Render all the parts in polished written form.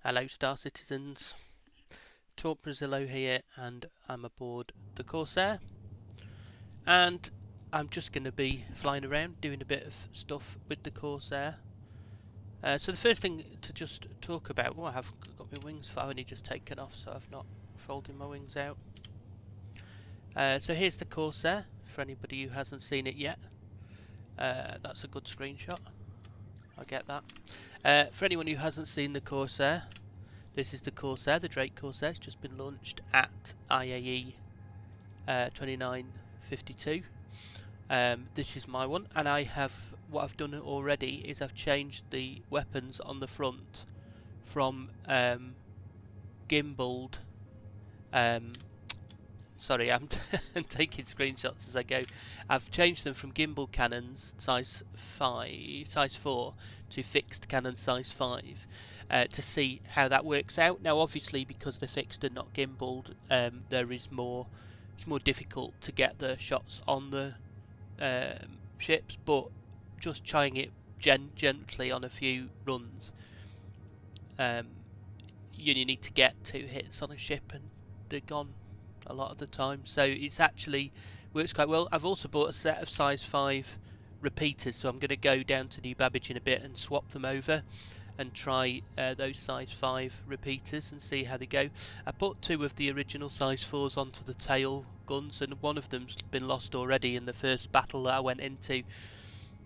Hello Star Citizens, Torp Rasilo here, and I'm aboard the Corsair, and I'm just going to be flying around doing a bit of stuff with the Corsair. So the first thing to just talk about, I have got my wings, I've only just taken off, so I've not folded my wings out. So here's the Corsair, for anybody who hasn't seen it yet. That's a good screenshot, I get that. For anyone who hasn't seen the Corsair, this is the Corsair, the Drake Corsair. It's just been launched at IAE 2952. This is my one, and what I've done already is I've changed the weapons on the front from gimbaled. Sorry, I'm taking screenshots as I go. I've changed them from gimbal cannons size 4 to fixed cannon size 5 to see how that works out. Now, obviously, because they're fixed and not gimbaled, it's more difficult to get the shots on the ships. But just trying it gently on a few runs, you need to get 2 hits on a ship, and they're gone a lot of the time, so it's actually works quite well. I've also bought a set of size 5 repeaters, so I'm going to go down to New Babbage in a bit and swap them over and try those size 5 repeaters and see how they go. I put 2 of the original size 4s onto the tail guns, and one of them's been lost already in the first battle that I went into.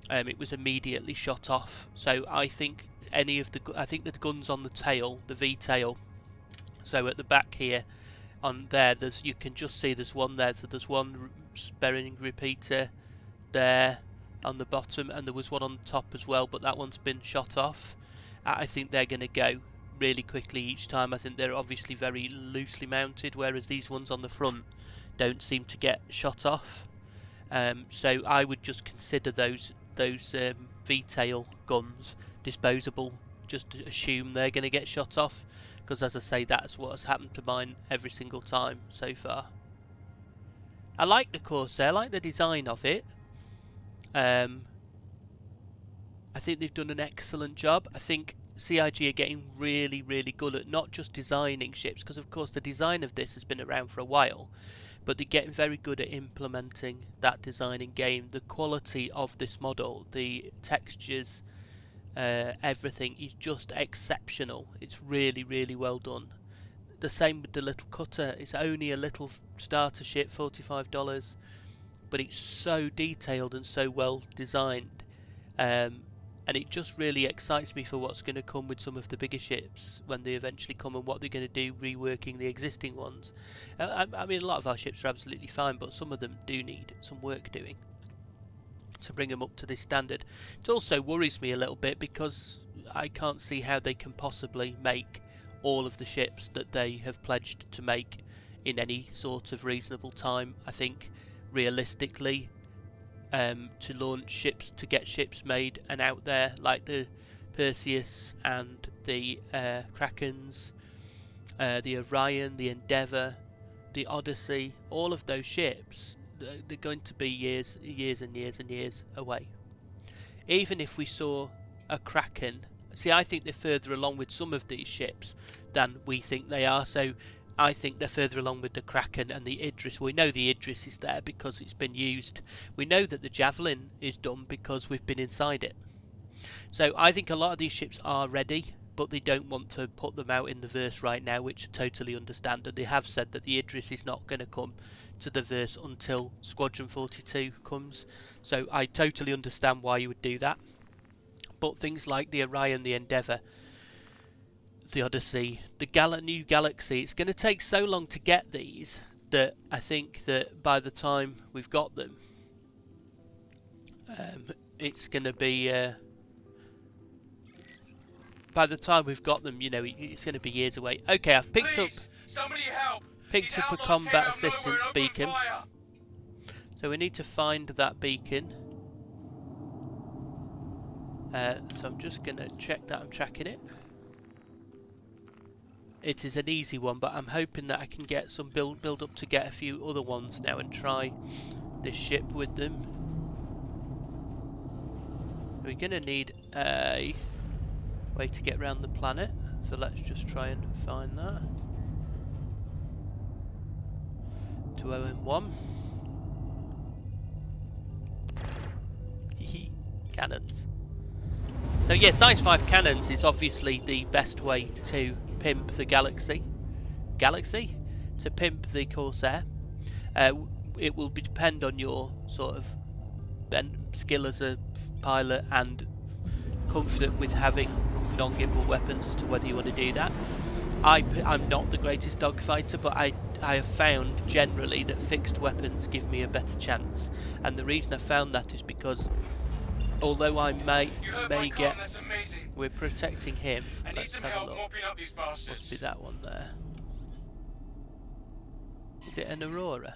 It was immediately shot off, so I think the guns on the tail, the V tail, so at the back here on there, you can just see there's one there, so there's one bearing repeater there on the bottom, and there was one on the top as well, but that one's been shot off. I think they're going to go really quickly each time. I think they're obviously very loosely mounted, whereas these ones on the front don't seem to get shot off. So I would just consider those V-tail guns disposable. Just assume they're going to get shot off, because as I say, that's what has happened to mine every single time so far. I like the Corsair, I like the design of it. I think they've done an excellent job. I think CIG are getting really good at not just designing ships, because of course the design of this has been around for a while, but they're getting very good at implementing that design in game. The quality of this model, the textures, everything is just exceptional. It's really well done. The same with the little cutter. It's only a little starter ship, $45, but it's so detailed and so well designed, and it just really excites me for what's going to come with some of the bigger ships when they eventually come, and what they're going to do reworking the existing ones. I mean, a lot of our ships are absolutely fine, but some of them do need some work doing to bring them up to this standard. It also worries me a little bit, because I can't see how they can possibly make all of the ships that they have pledged to make in any sort of reasonable time. I think realistically, to launch ships, to get ships made and out there, like the Perseus and the Krakens, the Orion, the Endeavour, the Odyssey, all of those ships, they're going to be years and years away. Even if we saw a Kraken, see, I think they're further along with some of these ships than we think they are, so I think they're further along with the Kraken and the Idris. We know the Idris is there because it's been used. We know that the Javelin is done because we've been inside it. So I think a lot of these ships are ready, but they don't want to put them out in the verse right now, which I totally understand. And they have said that the Idris is not going to come to the verse until Squadron 42 comes. So I totally understand why you would do that. But things like the Orion, the Endeavour, the Odyssey, the new Galaxy, it's going to take so long to get these that I think that by the time we've got them, it's going to be by the time we've got them, it's going to be years away. Okay, I've picked up a combat assistance beacon, so we need to find that beacon. So I'm just going to check that I'm tracking it. It is an easy one, but I'm hoping that I can get some build up to get a few other ones now and try this ship with them. We're going to need a way to get around the planet. So let's just try and find that. 20M1. Cannons. So yeah, size 5 cannons is obviously the best way to pimp the Galaxy. To pimp the Corsair. It will depend on your sort of skill as a pilot and comfort with having non-gimbal weapons as to whether you want to do that. I'm not the greatest dogfighter, but I have found generally that fixed weapons give me a better chance, and the reason I found that is because although I may get... We're protecting him. Let's have a look. Must be that one there. Is it an Aurora?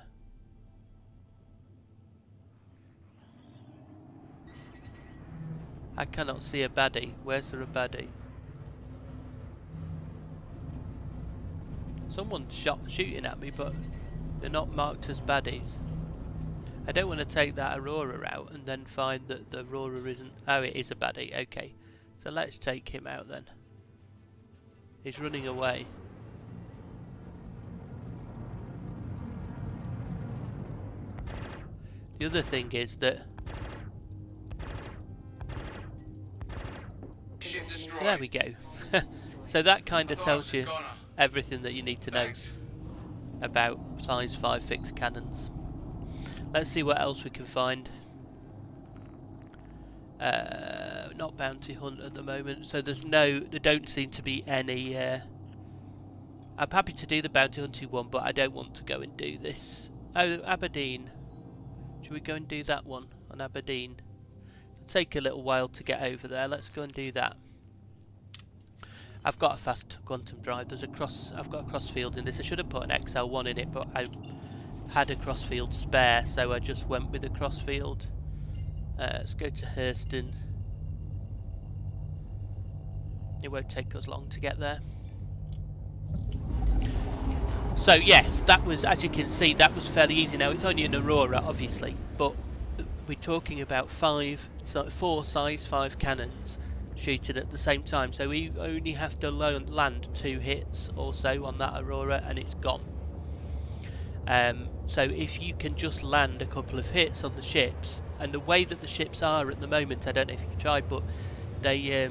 I cannot see a baddie. Where's there a baddie? Someone's shooting at me, but they're not marked as baddies. I don't want to take that Aurora out and then find that the Aurora isn't... Oh, it is a baddie. Okay. So let's take him out then. He's running away. The other thing is that... There we go. So that kind of tells you everything that you need to know about size 5 fixed cannons. Let's see what else we can find. Not bounty hunt at the moment, so there don't seem to be any... I'm happy to do the bounty hunting one, but I don't want to go and do this. Oh, Aberdeen. Should we go and do that one on Aberdeen? It'll take a little while to get over there. Let's go and do that. I've got a fast quantum drive. I've got a crossfield in this. I should have put an XL1 in it, but I had a crossfield spare, so I just went with a crossfield. Let's go to Hurston. It won't take us long to get there. So yes, that was, as you can see, that was fairly easy. Now it's only an Aurora, obviously, but we're talking about 4 size 5 cannons shooting at the same time. So we only have to land 2 hits or so on that Aurora, and it's gone. So if you can just land a couple of hits on the ships, and the way that the ships are at the moment, I don't know if you've tried, but they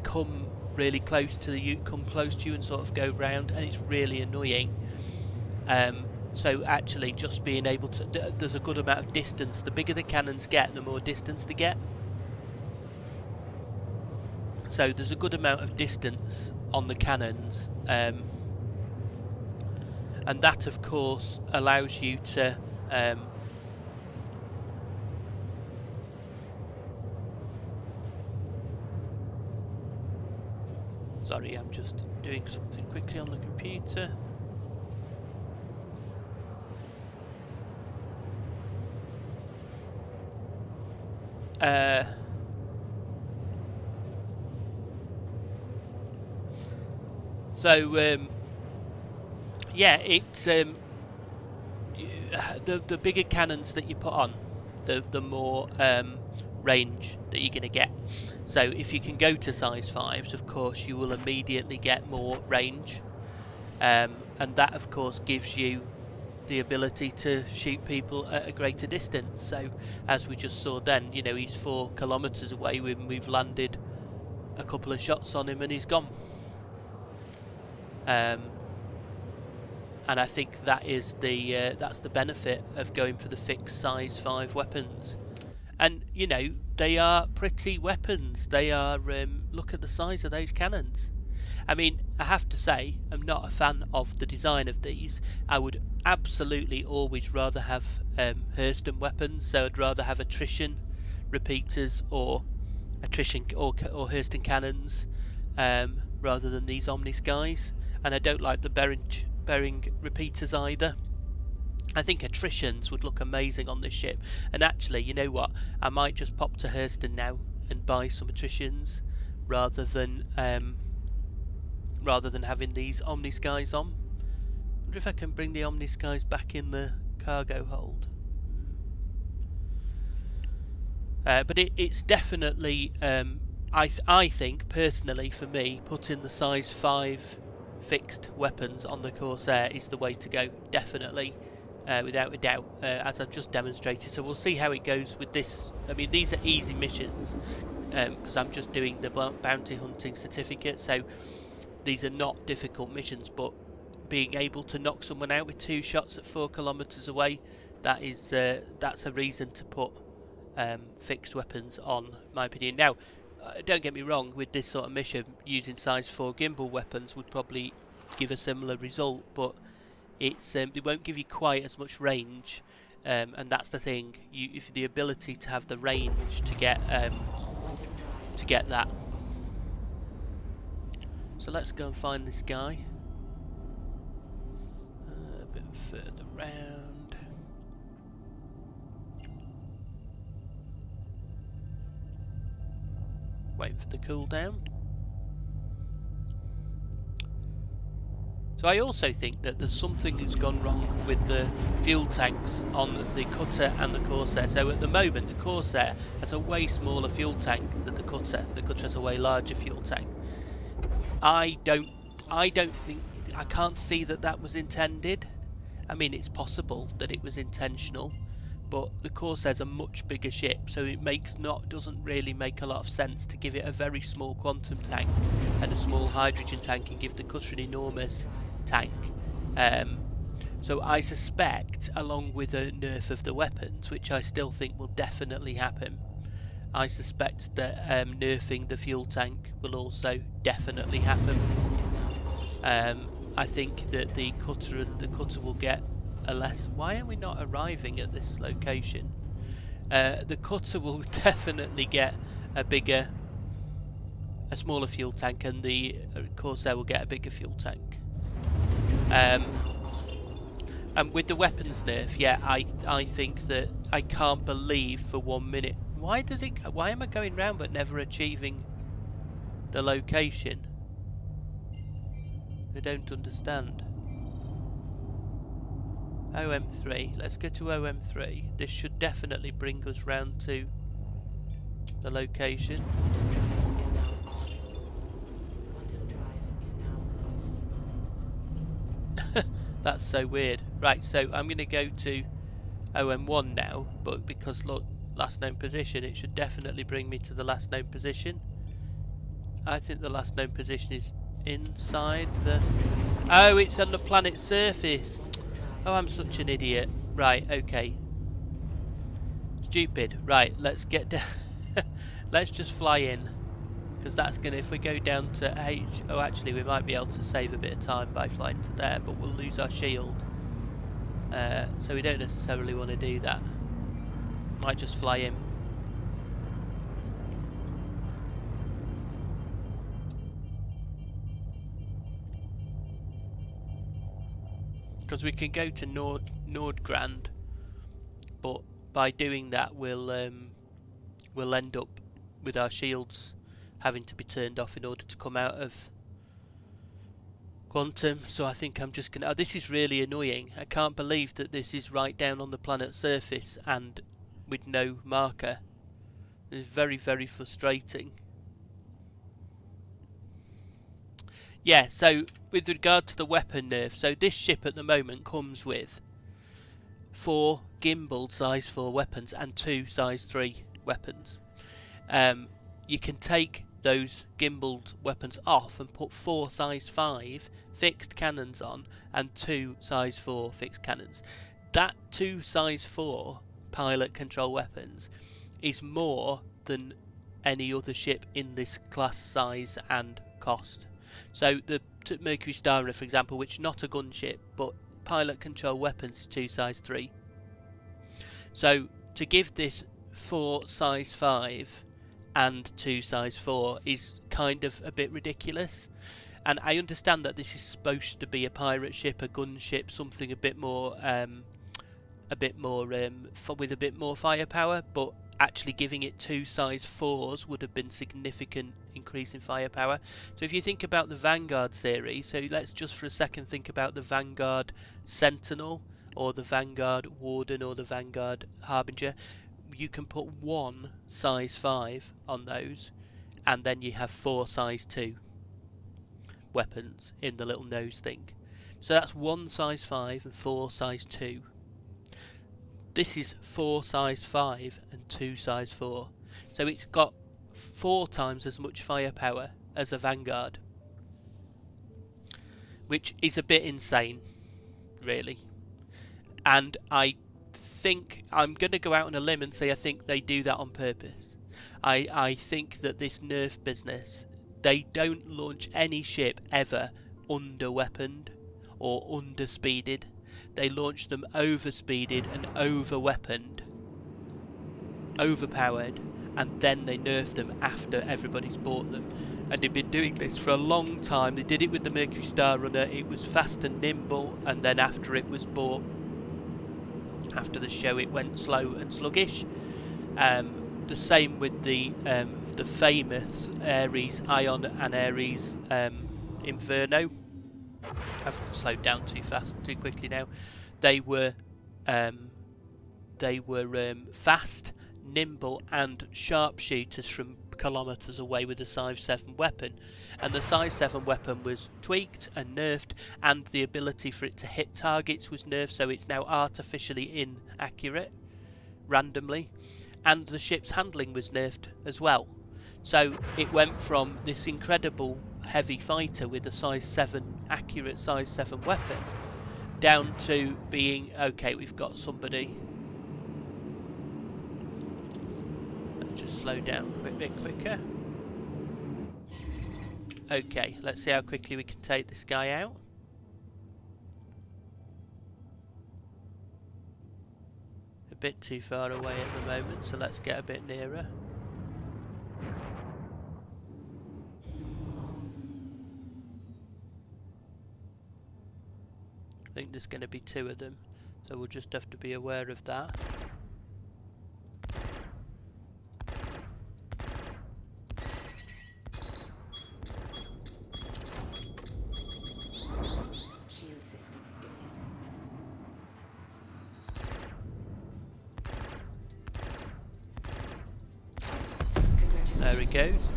come really close to you, and sort of go round, and it's really annoying. So actually just being able to, there's a good amount of distance. The bigger the cannons get, the more distance they get. So there's a good amount of distance on the cannons, and that of course allows you to sorry, I'm just doing something quickly on the computer. Yeah, it's the bigger cannons that you put on, the more range that you're going to get. So if you can go to size 5s, of course you will immediately get more range, and that of course gives you the ability to shoot people at a greater distance. So as we just saw then, you know, he's 4 kilometers away when we've landed a couple of shots on him and he's gone. And I think that is that's the benefit of going for the fixed size 5 weapons. And you know, they are pretty weapons. They are, look at the size of those cannons. I mean, I have to say, I'm not a fan of the design of these. I would absolutely always rather have Hurston weapons, so I'd rather have attrition repeaters or Hurston cannons rather than these Omni Skies. And I don't like the Bering repeaters either. I think attritions would look amazing on this ship. And actually, you know what? I might just pop to Hurston now and buy some attritions rather than having these Omni Skies on. I wonder if I can bring the Omni Skies back in the cargo hold. But it's definitely I think personally, for me, putting the size 5 fixed weapons on the Corsair is the way to go, definitely, without a doubt, as I've just demonstrated. So we'll see how it goes with this. I mean, these are easy missions because I'm just doing the bounty hunting certificate, so these are not difficult missions, but being able to knock someone out with 2 shots at 4 kilometers away, that's a reason to put fixed weapons on, my opinion. Now, don't get me wrong, with this sort of mission, using size 4 gimbal weapons would probably give a similar result, but it won't give you quite as much range, and that's the thing. If the ability to have the range to get that. So let's go and find this guy. A bit further round. Waiting for the cooldown. So I also think that there's something that's gone wrong with the fuel tanks on the Cutter and the Corsair. So at the moment, the Corsair has a way smaller fuel tank than the Cutter. The Cutter has a way larger fuel tank. I don't think, I can't see that was intended. I mean, it's possible that it was intentional, but the Corsair's a much bigger ship, so it doesn't really make a lot of sense to give it a very small quantum tank and a small hydrogen tank and give the Cutter an enormous tank. So I suspect, along with a nerf of the weapons, which I still think will definitely happen, I suspect that nerfing the fuel tank will also definitely happen. I think that the Cutter will get a less. Why are we not arriving at this location? The Cutter will definitely get a smaller fuel tank, and the Corsair will get a bigger fuel tank. And with the weapons nerf, yeah, I think that I can't believe for 1 minute. Why am I going round but never achieving the location? I don't understand. OM3. Let's go to OM3. This should definitely bring us round to the location. That's so weird. Right, so I'm going to go to OM1 now, but because look, last known position, it should definitely bring me to the last known position. I think the last known position is inside the... Oh, it's on the planet's surface. Oh, I'm such an idiot. Right, okay. Stupid. Right, let's get down. Let's just fly in, because that's gonna, if we go down to H... Oh, actually, we might be able to save a bit of time by flying to there, but we'll lose our shield. So we don't necessarily want to do that. Might just fly in. Because we can go to Nordgrand, but by doing that we'll end up with our shields having to be turned off in order to come out of Quantum. So I think I'm just gonna... Oh, this is really annoying. I can't believe that this is right down on the planet's surface and with no marker. It's very, very frustrating. Yeah, so with regard to the weapon nerf, so this ship at the moment comes with 4 gimbal size 4 weapons and 2 size 3 weapons. You can take those gimbaled weapons off and put 4 size 5 fixed cannons on and 2 size 4 fixed cannons. That 2 size 4 pilot control weapons is more than any other ship in this class size and cost. So the Mercury Star, for example, which is not a gunship, but pilot control weapons is 2 size 3. So to give this 4 size 5 and 2 size 4 is kind of a bit ridiculous. And I understand that this is supposed to be a pirate ship, a gunship, something a bit more with a bit more firepower, but actually giving it 2 size 4s would have been significant increase in firepower. So if you think about the Vanguard series, so let's just for a second think about the Vanguard Sentinel or the Vanguard Warden or the Vanguard Harbinger. You can put 1 size 5 on those and then you have 4 size 2 weapons in the little nose thing. So that's 1 size 5 and 4 size 2. This is 4 size 5 and 2 size 4. So it's got 4 times as much firepower as a Vanguard, which is a bit insane, really. And I think I'm going to go out on a limb and say I think they do that on purpose. I think that this nerf business, they don't launch any ship ever under-weaponed or under-speeded. They launch them over-speeded and over-weaponed, overpowered, and then they nerf them after everybody's bought them. And they've been doing this for a long time. They did it with the Mercury Star Runner. It was fast and nimble, and then after it was bought, after the show, it went slow and sluggish. The same with the famous Ares Ion and Ares Inferno. I've slowed down too quickly now. They were fast, nimble, and sharpshooters from kilometres away with a size 7 weapon, and the size 7 weapon was tweaked and nerfed, and the ability for it to hit targets was nerfed, so it's now artificially inaccurate randomly, and the ship's handling was nerfed as well. So it went from this incredible heavy fighter with a size 7 accurate size 7 weapon down to being, okay, we've got somebody. Just slow down a bit quicker. Okay, let's see how quickly we can take this guy out. A bit too far away at the moment, so let's get a bit nearer. I think there's going to be 2 of them, so we'll just have to be aware of that. There he goes.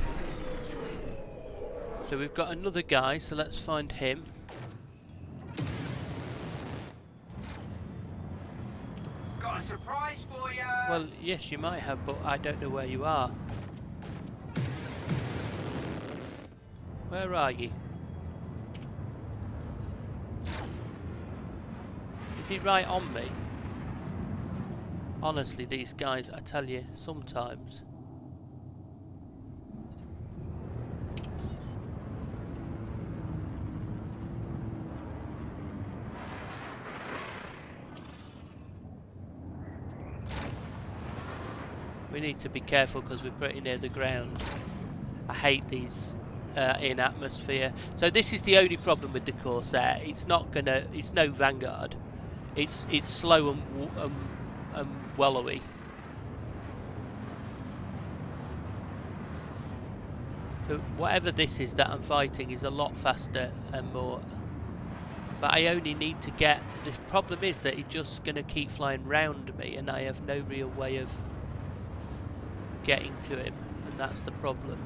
So we've got another guy, so let's find him. Got a surprise for you. Well, yes, you might have, but I don't know where you are. Where are you? Is he right on me? Honestly, these guys, I tell you, sometimes. We need to be careful because we're pretty near the ground. I hate these in atmosphere. So this is the only problem with the Corsair. It's not gonna. It's no Vanguard. It's slow and wallowy. So whatever this is that I'm fighting is a lot faster and more. But I only need to get. The problem is that it's just gonna keep flying round me, and I have no real way of getting to him, and that's the problem,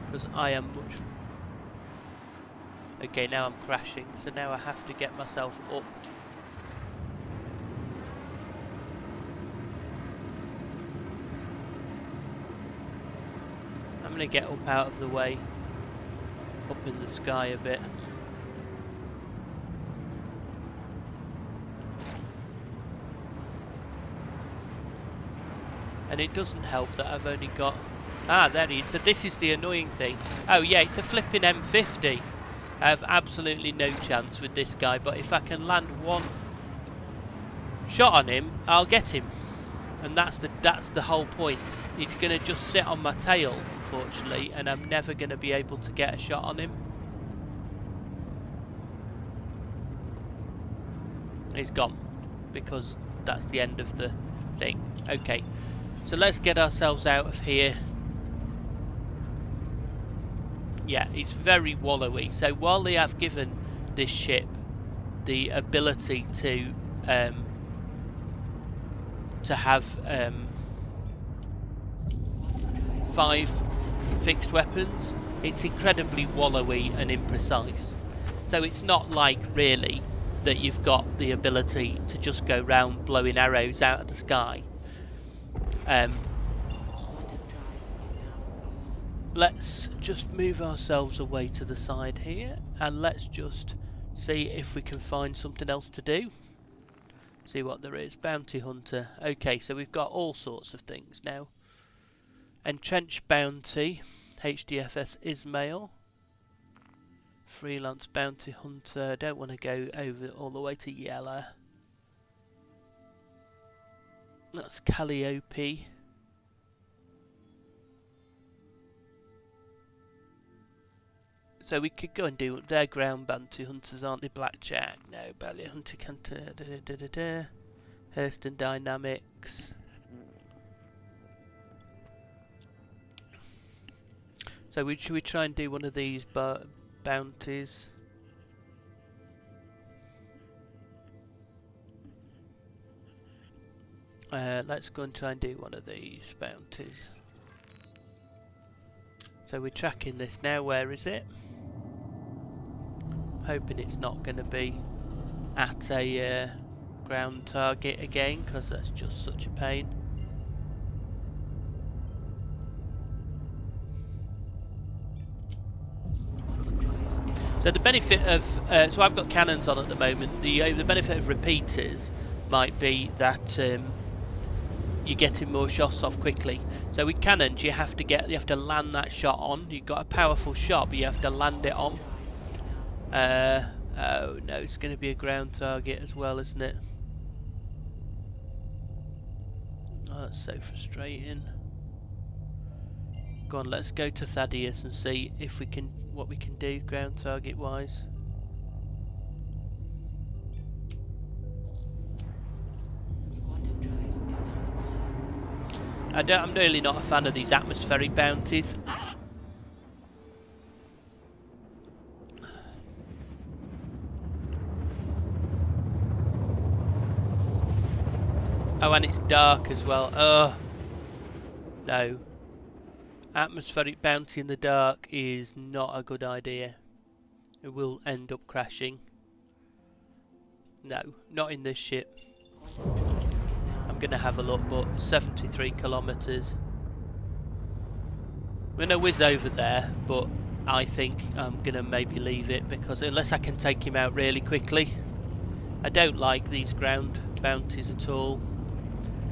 because I am much... Okay, now I'm crashing, so now I have to get myself up. I'm going to get up out of the way, up in the sky a bit. And it doesn't help that I've only got... Ah, there he is. So this is the annoying thing. Oh yeah, it's a flipping M50. I have absolutely no chance with this guy, but if I can land one shot on him, I'll get him. And that's the whole point. He's going to just sit on my tail, unfortunately, and I'm never going to be able to get a shot on him. He's gone, because that's the end of the thing. Okay. So let's get ourselves out of here. Yeah, it's very wallowy. So while they have given this ship the ability to have 5 fixed weapons, it's incredibly wallowy and imprecise. So it's not like really that you've got the ability to just go round blowing arrows out of the sky. Let's just move ourselves away to the side here, and let's just see if we can find something else to do. See what there is. Bounty hunter. Okay, so we've got all sorts of things now. Entrenched bounty. HDFS Ismail. Freelance bounty hunter. Don't want to go over all the way to Yella. That's Calliope. So we could go and do their ground bounty hunters, aren't they? Blackjack, no, bounty hunter canter, Hurston Dynamics. So should we try and do one of these bounties? Let's go and try and do one of these bounties. So we're tracking this now. Where is it? Hoping it's not going to be at a ground target again, because that's just such a pain. So the benefit of so I've got cannons on at the moment. The benefit of repeaters might be that you're getting more shots off quickly. So with cannons, you have to land that shot on. You've got a powerful shot, but you have to land it on. Oh no, it's going to be a ground target as well, isn't it? Oh, that's so frustrating. Go on, let's go to Thaddeus and see if we can, what we can do ground target wise. I'm really not a fan of these atmospheric bounties. Oh, and it's dark as well. Oh, no. Atmospheric bounty in the dark is not a good idea. It will end up crashing. No, not in this ship. I'm going to have a look, but 73 kilometres. I'm going to whiz over there, but I think I'm going to maybe leave it, because unless I can take him out really quickly. I don't like these ground bounties at all.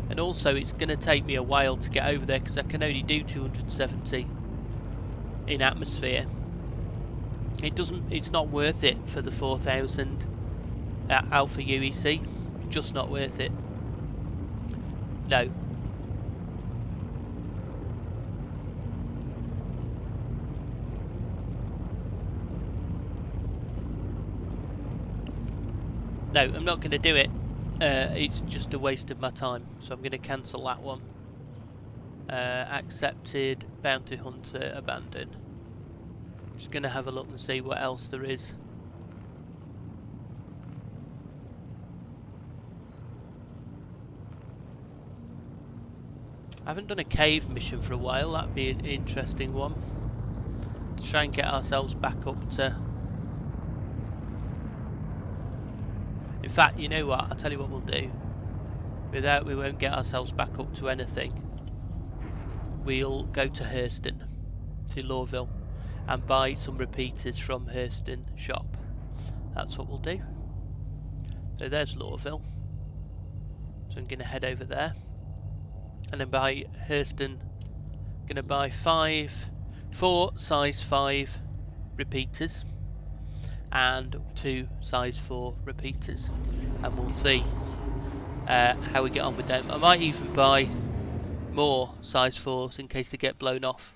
And also it's going to take me a while to get over there, because I can only do 270 in atmosphere. It's not worth it for the 4000 at Alpha UEC. Just not worth it. No. No, I'm not going to do it. It's just a waste of my time, so I'm going to cancel that one. Accepted, bounty hunter, abandon. Just going to have a look and see what else there is. I haven't done a cave mission for a while. That'd be an interesting one. Let's try and get ourselves back up to... In fact, you know what? I'll tell you what we'll do. We won't get ourselves back up to anything. We'll go to Hurston, to Lorville, and buy some repeaters from Hurston shop. That's what we'll do. So there's Lorville. So I'm going to head over there. And then by Hurston, I'm going to buy 4 size 5 repeaters. And 2 size 4 repeaters, and we'll see how we get on with them. I might even buy more size 4s in case they get blown off.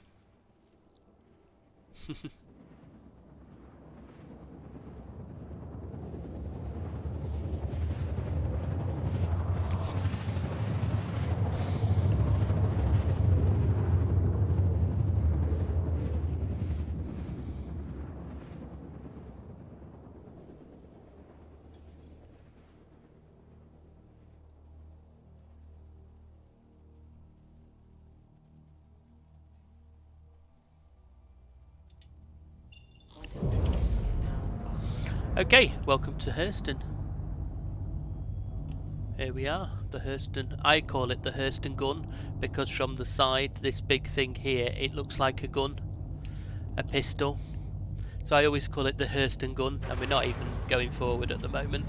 Okay, welcome to Hurston. Here we are, the Hurston. I call it the Hurston gun because from the side, this big thing here, it looks like a gun, a pistol. So I always call it the Hurston gun, and we're not even going forward at the moment.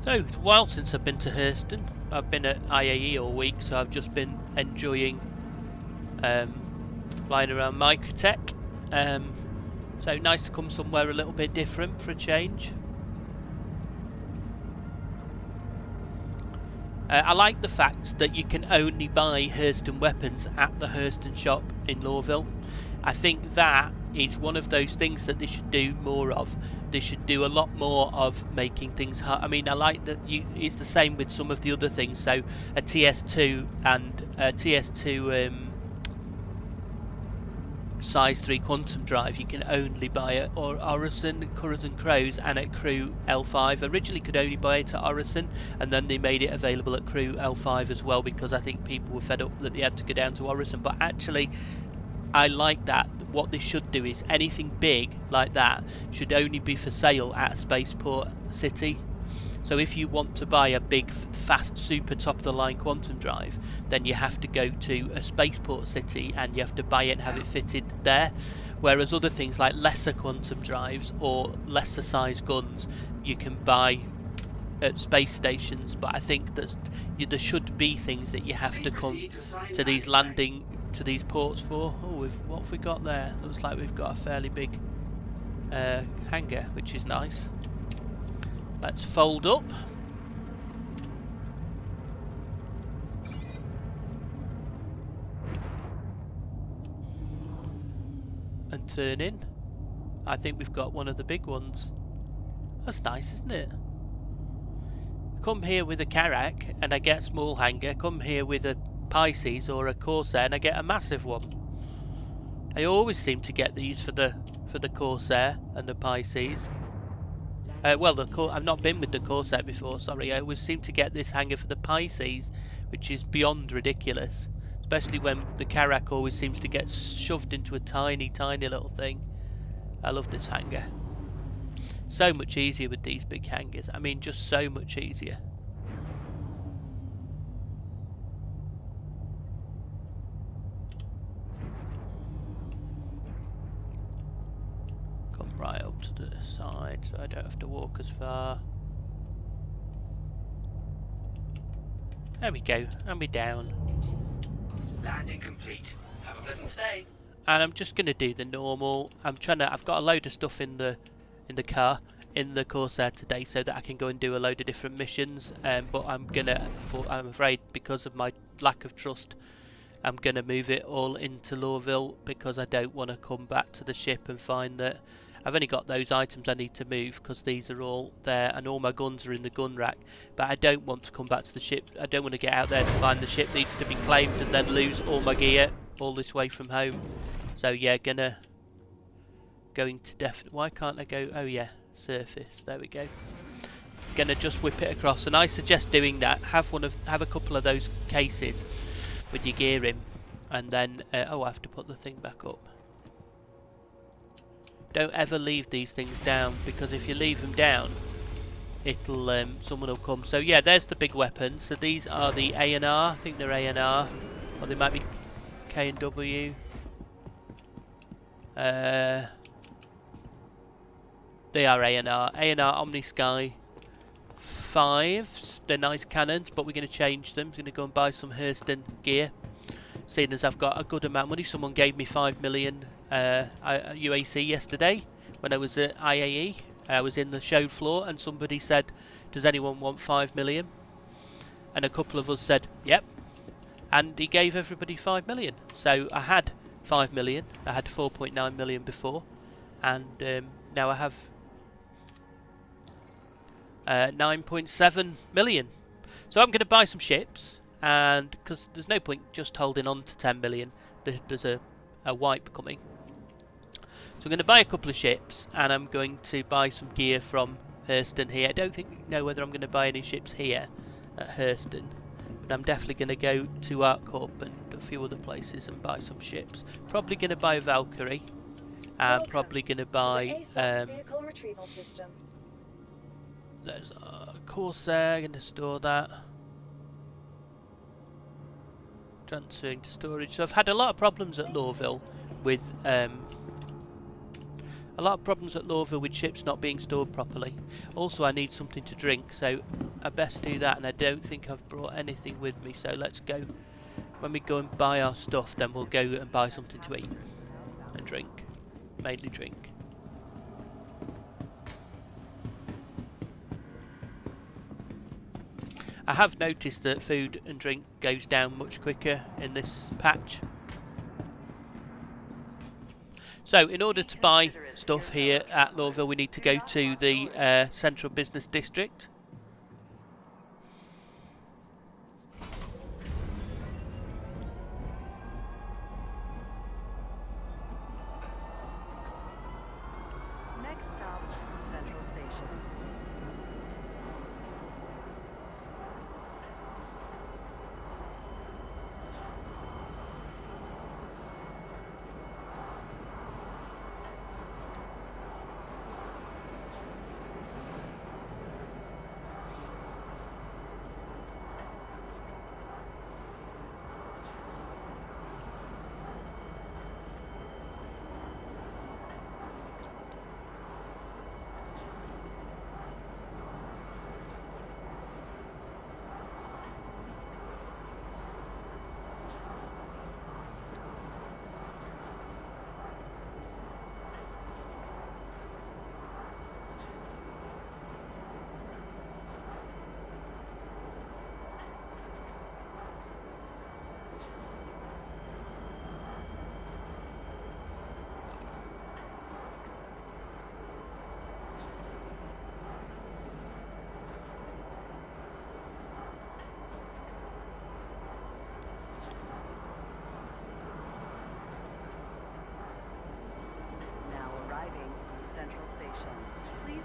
So, it's a while since I've been to Hurston. I've been at IAE all week, so I've just been enjoying flying around Microtech. So nice to come somewhere a little bit different for a change. I like the fact that you can only buy Hurston weapons at the Hurston shop in Lawville. I think that is one of those things that they should do more of. They should do a lot more of making things hard. I mean, I like that it's the same with some of the other things. So a TS2 and a TS2 size 3 quantum drive you can only buy at Orison, Currers and Crows, and at Crew L5. Originally could only buy it at Orison, and then they made it available at Crew L5 as well, because I think people were fed up that they had to go down to Orison. But actually I like that. What they should do is anything big like that should only be for sale at Spaceport City. So if you want to buy a big, fast, super top-of-the-line quantum drive, then you have to go to a Spaceport City and you have to buy it and have it fitted there. Whereas other things like lesser quantum drives or lesser size guns, you can buy at space stations. But I think that there should be things that you have to come to these to these ports for. Oh, what have we got there? Looks like we've got a fairly big hangar, which is nice. Let's fold up. And turn in. I think we've got one of the big ones. That's nice, isn't it? Come here with a Karak and I get a small hangar. Come here with a Pisces or a Corsair and I get a massive one. I always seem to get these for the Corsair and the Pisces. Well, I've not been with the Corsair before, sorry. I always seem to get this hangar for the Pisces, which is beyond ridiculous. Especially when the Karak always seems to get shoved into a tiny, tiny little thing. I love this hangar. So much easier with these big hangars. I mean, just so much easier. Come right up to the side so I don't have to walk as far. There we go, and we're down. Landing complete. Have a pleasant stay. And I'm just going to do the normal. I've got a load of stuff in the car, in the Corsair today, so that I can go and do a load of different missions. But I'm afraid, because of my lack of trust, I'm gonna move it all into Lawville, because I don't want to come back to the ship and find that I've only got those items I need to move, because these are all there and all my guns are in the gun rack. But I don't want to come back to the ship. I don't want to get out there to find the ship needs to be claimed and then lose all my gear all this way from home. So yeah, going to why can't I go? Oh yeah, surface. There we go. Gonna just whip it across, and I suggest doing that. Have a couple of those cases with your gear in, and then oh, I have to put the thing back up. Don't ever leave these things down, because if you leave them down, it'll someone will come. So yeah, there's the big weapons. So these are the A&R. I think they're A&R, or they might be K&W. They are A&R. A&R Omni Sky 5s. They're nice cannons, but we're going to change them. We're going to go and buy some Hurston gear. Seeing as I've got a good amount of money. Someone gave me 5 million UAC yesterday when I was at IAE. I was in the show floor and somebody said, does anyone want 5 million? And a couple of us said, yep. And he gave everybody 5 million. So I had 5 million. I had 4.9 million before, and now I have 9.7 million. So I'm going to buy some ships, and because there's no point just holding on to 10 million. There's a a wipe coming. So I'm going to buy a couple of ships, and I'm going to buy some gear from Hurston here. I don't know whether I'm going to buy any ships here at Hurston, but I'm definitely going to go to Arcorp and a few other places and buy some ships. Probably going to buy a Valkyrie. I'm probably going to buy vehicle retrieval system. There's a Corsair, going to store that. Transferring to storage. So I've had a lot of problems at Lorville with ships not being stored properly. Also, I need something to drink, so I best do that, and I don't think I've brought anything with me, so let's go. When we go and buy our stuff, then we'll go and buy something to eat and drink. Mainly drink. I have noticed that food and drink goes down much quicker in this patch. So in order to buy stuff here at Lorville, we need to go to the Central Business District. Next stop, Central Station.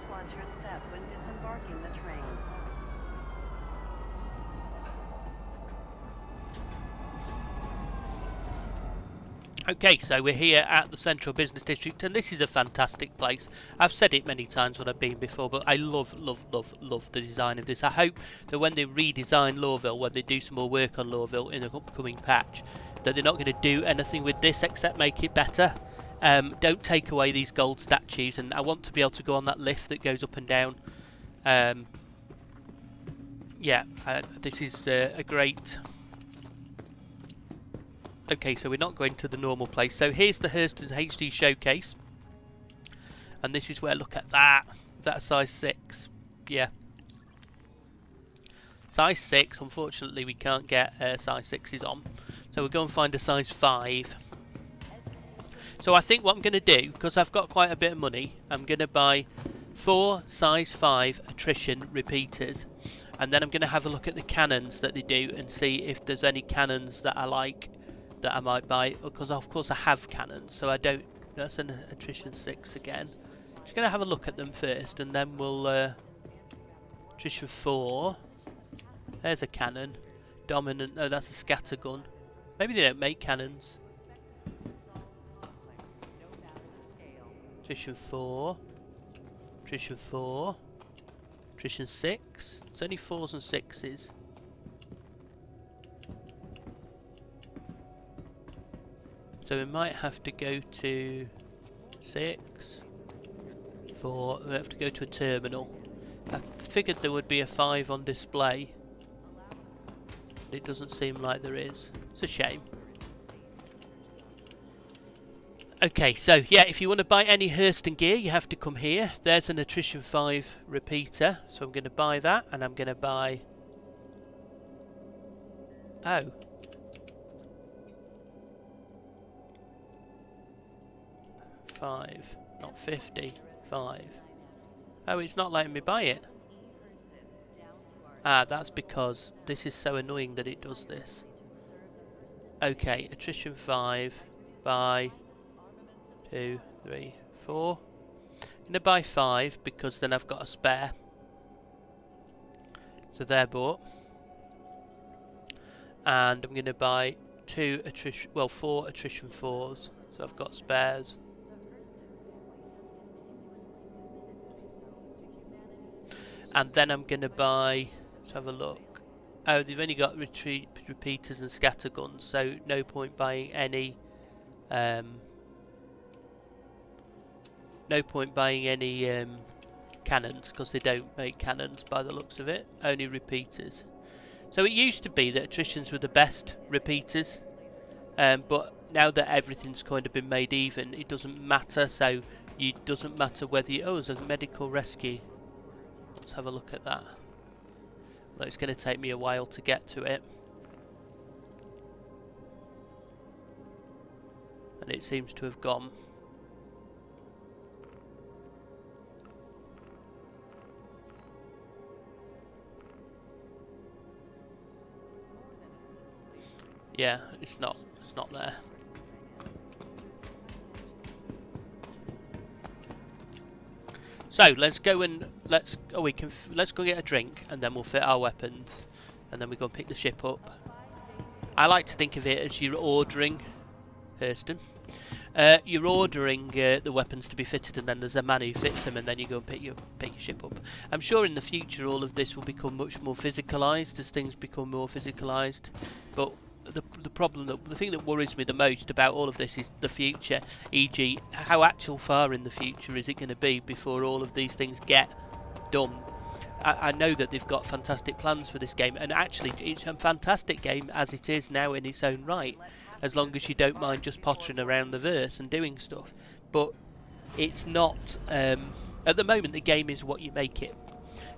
Watch your step when disembarking the train. Okay, so we're here at the Central Business District, and this is a fantastic place. I've said it many times when I've been before, but I love the design of this. I hope that when they redesign Lorville, when they do some more work on Lorville in an upcoming patch, that they're not going to do anything with this except make it better. Don't take away these gold statues, and I want to be able to go on that lift that goes up and down. This is a great... Okay, so we're not going to the normal place. So here's the Hurston HD showcase. And this is where, look at that. Is that a size 6? Yeah. Size 6, unfortunately we can't get size 6s on. So we'll go and find a size 5. So I think what I'm going to do, because I've got quite a bit of money, I'm going to buy 4 size 5 attrition repeaters, and then I'm going to have a look at the cannons that they do and see if there's any cannons that I like that I might buy, because of course I have cannons, so I don't... That's an attrition 6 again. Just going to have a look at them first, and then we'll... attrition 4. There's a cannon. Dominant... Oh, that's a scatter gun. Maybe they don't make cannons. Attrition 4. Attrition 4. Attrition 6. It's only 4s and 6s. So we might have to go to 6. 4. We have to go to a terminal. I figured there would be a 5 on display. But it doesn't seem like there is. It's a shame. Okay, so yeah, if you want to buy any Hurston gear, you have to come here. There's an attrition 5 repeater, so I'm going to buy that, and I'm going to buy... Oh. $5, not $50. $5. Oh, it's not letting me buy it. Ah, that's because this is so annoying that it does this. Okay, attrition 5. buy 2, 3, 4. I'm going to buy 5 because then I've got a spare. So they're bought. And I'm going to buy 4 attrition 4s. So I've got spares. And then I'm going to buy, let's have a look. Oh, they've only got repeaters and scatter guns, so no point buying any. No point buying any cannons because they don't make cannons by the looks of it. Only repeaters. So it used to be that attritions were the best repeaters, but now that everything's kind of been made even, it doesn't matter. So it doesn't matter whether you. Oh, there's a medical rescue. Let's have a look at that. Well, it's going to take me a while to get to it. And it seems to have gone. Yeah, it's not there. So let's go and let's go get a drink and then we'll fit our weapons and then we go and pick the ship up. I like to think of it as you're ordering, Hurston. You're ordering the weapons to be fitted, and then there's a man who fits them, and then you go and pick your ship up. I'm sure in the future all of this will become much more physicalised as things become more physicalised, but the thing that worries me the most about all of this is the future, e.g. how actual far in the future is it going to be before all of these things get done. I know that they've got fantastic plans for this game, and actually it's a fantastic game as it is now in its own right, as long as you don't mind just pottering around the verse and doing stuff. But it's not, at the moment the game is what you make it.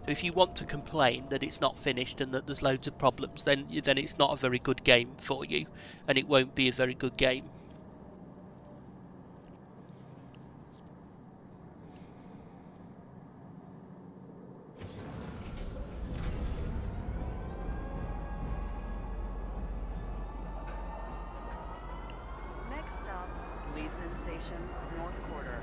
So if you want to complain that it's not finished and that there's loads of problems, then it's not a very good game for you, and it won't be a very good game. Next stop, Leeson Station, North Quarter.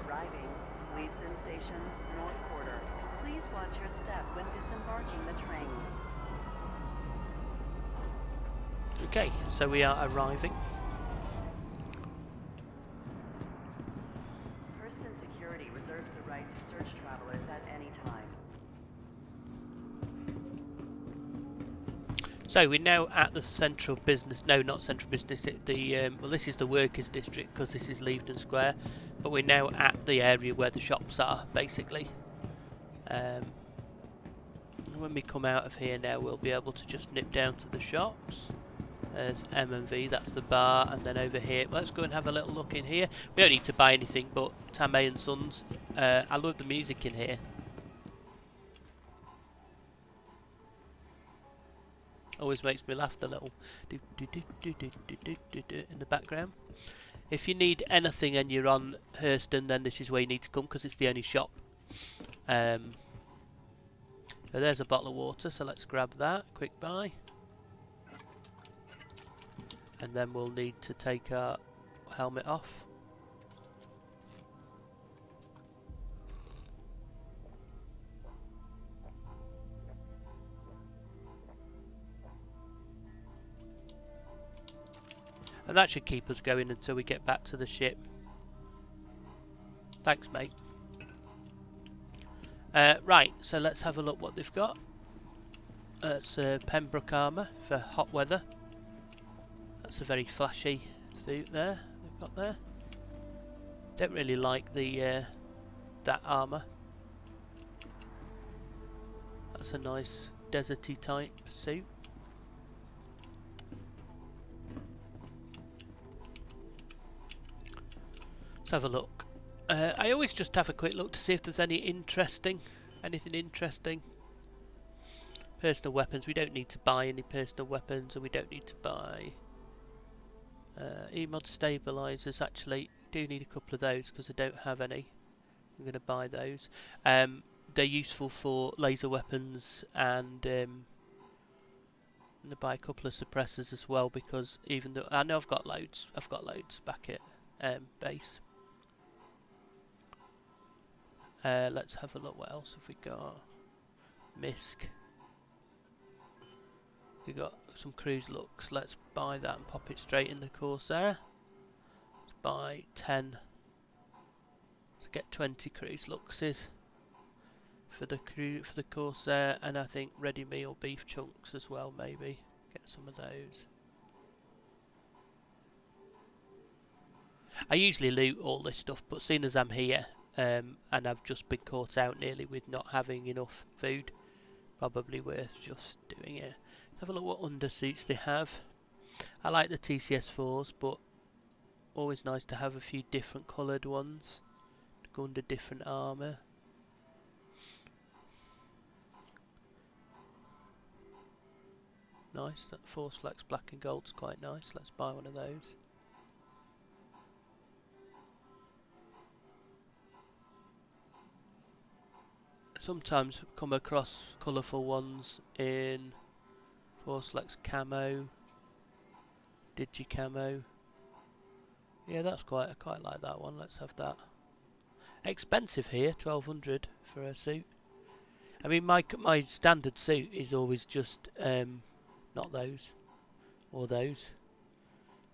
Arriving, Leeson Station, North Quarter. Please watch your step when disembarking the train. Okay, so we are arriving. Hurston Security reserves the right to search travelers at any time. So we're now at the central business. No, not central business. Well, this is the workers' district because this is Leavesden Square. But we're now at the area where the shops are, basically. When we come out of here now, we'll be able to just nip down to the shops. There's M&V, that's the bar, and then over here, let's go and have a little look in here. We don't need to buy anything, but Tamay and Sons, I love the music in here. Always makes me laugh, the little in the background. If you need anything and you're on Hurston, then this is where you need to come because it's the only shop. So there's a bottle of water, so let's grab that. Quick buy. And then we'll need to take our helmet off. And that should keep us going until we get back to the ship. Thanks, mate. Right, so let's have a look what they've got. It's Pembroke armour for hot weather. That's a very flashy suit there they've got there. Don't really like the that armour. That's a nice deserty type suit. Let's have a look. I always just have a quick look to see if there's anything interesting. Personal weapons. We don't need to buy any personal weapons, and we don't need to buy E-mod stabilizers. Actually, do need a couple of those because I don't have any. I'm going to buy those. They're useful for laser weapons, and I'm going to buy a couple of suppressors as well, because even though I know I've got loads back at base. Let's have a look. What else have we got? MISC. We got some cruise looks. Let's buy that and pop it straight in the Corsair. Let's buy 10. Let's get 20 cruise luxes for the Corsair, and I think ready meal beef chunks as well. Maybe get some of those. I usually loot all this stuff, but seeing as I'm here and I've just been caught out nearly with not having enough food, probably worth just doing it. Have a look what undersuits they have. I like the TCS4s, but always nice to have a few different coloured ones to go under different armour. Nice, that Force Flex black and gold's quite nice. Let's buy one of those. Sometimes come across colourful ones in Force Flex camo, Digi camo. Yeah, that's I quite like that one. Let's have that. Expensive here, 1200 for a suit. I mean, my standard suit is always just not those or those.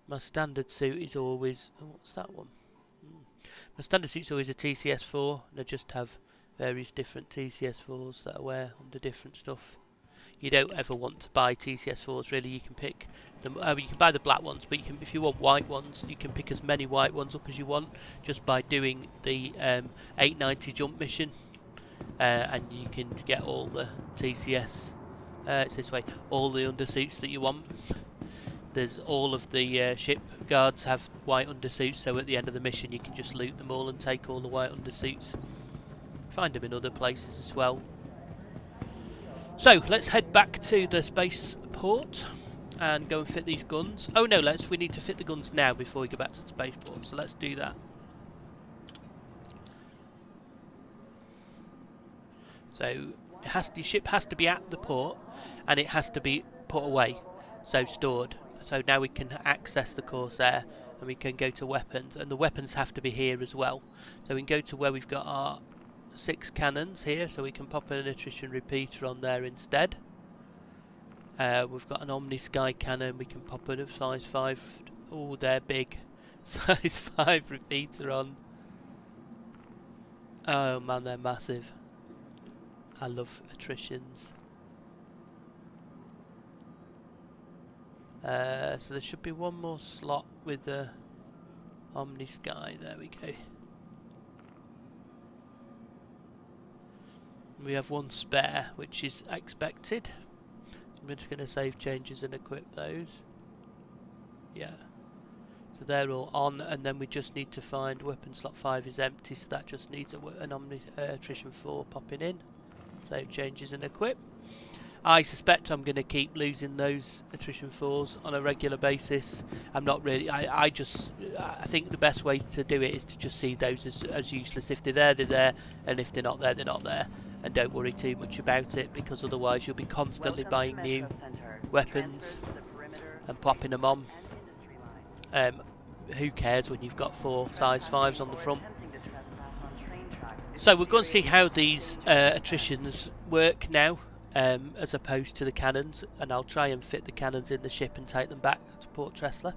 My standard suit is always what's that one? My standard suit's always a TCS4, and I just have various different TCS4s that I wear under different stuff. You don't ever want to buy TCS4s really. You can pick them. You can buy the black ones, but you can, if you want white ones, you can pick as many white ones up as you want just by doing the 890 jump mission, and you can get all the TCS. It's this way. All the undersuits that you want. There's all of the ship guards have white undersuits, so at the end of the mission you can just loot them all and take all the white undersuits. Find them in other places as well. So let's head back to the spaceport and go and fit these guns. Oh no, we need to fit the guns now before we go back to the spaceport, so let's do that. So the ship has to be at the port, and it has to be put away, so stored. So now we can access the Corsair, and we can go to weapons, and the weapons have to be here as well. So we can go to where we've got our 6 cannons here, so we can pop an attrition repeater on there instead. We've got an Omni Sky cannon, we can pop a size 5, oh they're big, size 5 repeater on. Oh man, they're massive. I love attritions. So there should be one more slot with the Omni Sky, there we go. We have one spare, which is expected. I'm just going to save changes and equip those. Yeah. So they're all on, and then we just need to find weapon slot 5 is empty, so that just needs an Omni attrition 4 popping in. Save changes and equip. I suspect I'm going to keep losing those attrition 4s on a regular basis. I'm not really. I think the best way to do it is to just see those as useless. If they're there, they're there, and if they're not there, they're not there. And don't worry too much about it, because otherwise you'll be constantly buying new weapons and popping them on. Who cares when you've got 4 size 5s on the front? So we're going to see how these attritions work now, as opposed to the cannons, and I'll try and fit the cannons in the ship and take them back to Port Tressler.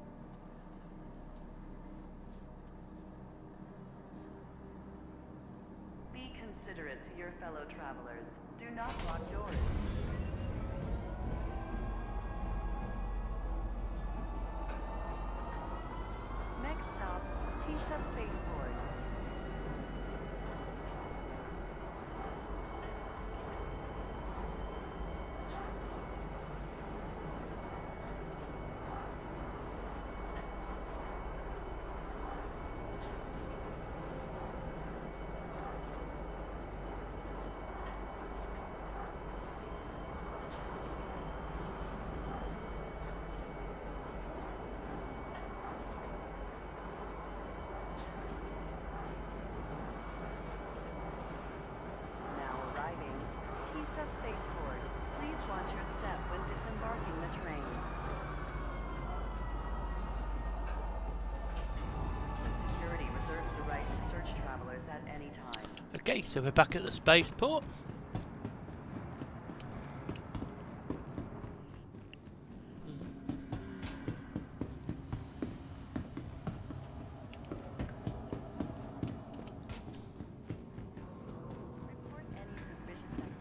Be considerate to your fellow travelers. Do not lock doors. Next stop, Tisa Spaceport. service at any time. Okay, so we're back at the spaceport. Report any suspicious activity.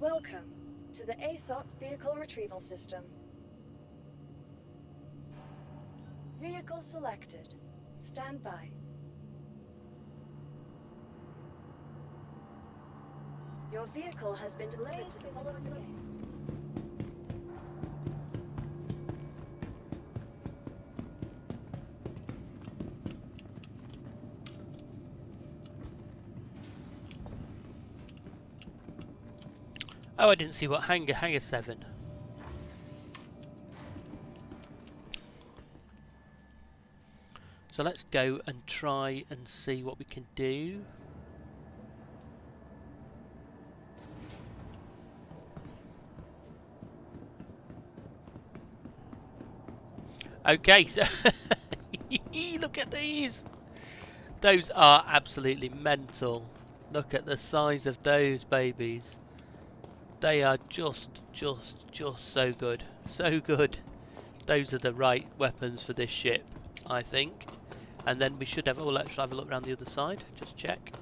Welcome to the ASOP Vehicle Retrieval System. Vehicle selected. Stand by. Your vehicle has been delivered to the following lane. Oh, I didn't see what hangar 7. So let's go and try and see what we can do. Okay, so look at these. Those are absolutely mental. Look at the size of those babies. They are just so good. So good. Those are the right weapons for this ship, I think. And then we should have... Oh, let's have a look around the other side. Just check.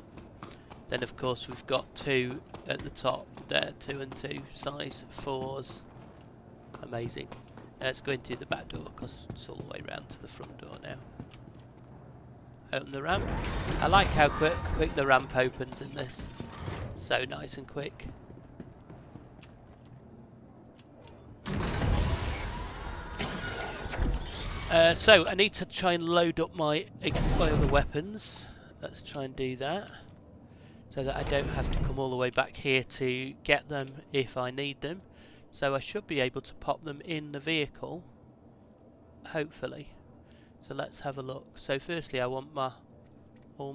Then, of course, we've got 2 at the top there. 2 and 2. Size 4s. Amazing. Let's go into the back door, because it's all the way round to the front door now. Open the ramp. I like how quick the ramp opens in this. So nice and quick. So I need to try and load up my other weapons. Let's try and do that, so that I don't have to come all the way back here to get them if I need them. So I should be able to pop them in the vehicle, hopefully. So let's have a look. So firstly, I want all